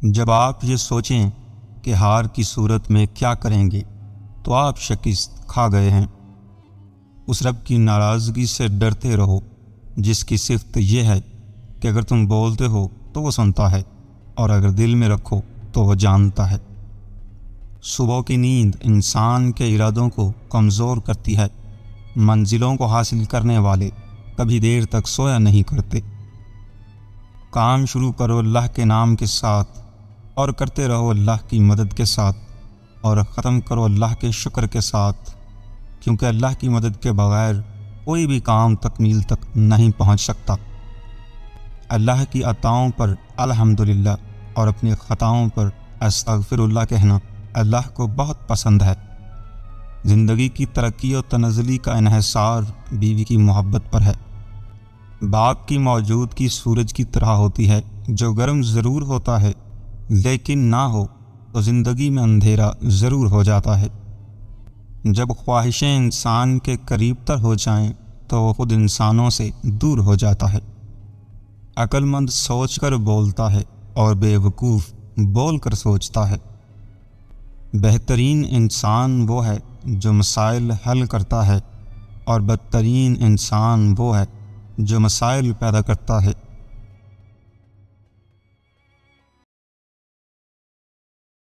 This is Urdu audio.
جب آپ یہ سوچیں کہ ہار کی صورت میں کیا کریں گے تو آپ شکست کھا گئے ہیں۔ اس رب کی ناراضگی سے ڈرتے رہو جس کی صفت یہ ہے کہ اگر تم بولتے ہو تو وہ سنتا ہے اور اگر دل میں رکھو تو وہ جانتا ہے۔ صبح کی نیند انسان کے ارادوں کو کمزور کرتی ہے۔ منزلوں کو حاصل کرنے والے کبھی دیر تک سویا نہیں کرتے۔ کام شروع کرو اللہ کے نام کے ساتھ اور کرتے رہو اللہ کی مدد کے ساتھ، اور ختم کرو اللہ کے شکر کے ساتھ، کیونکہ اللہ کی مدد کے بغیر کوئی بھی کام تکمیل تک نہیں پہنچ سکتا۔ اللہ کی عطاؤں پر الحمدللہ اور اپنی خطاؤں پر استغفر اللہ کہنا اللہ کو بہت پسند ہے۔ زندگی کی ترقی و تنزلی کا انحصار بیوی کی محبت پر ہے۔ باپ کی موجودگی سورج کی طرح ہوتی ہے جو گرم ضرور ہوتا ہے لیکن نہ ہو تو زندگی میں اندھیرا ضرور ہو جاتا ہے۔ جب خواہشیں انسان کے قریب تر ہو جائیں تو وہ خود انسانوں سے دور ہو جاتا ہے۔ عقل مند سوچ کر بولتا ہے اور بے وقوف بول کر سوچتا ہے۔ بہترین انسان وہ ہے جو مسائل حل کرتا ہے، اور بدترین انسان وہ ہے جو مسائل پیدا کرتا ہے۔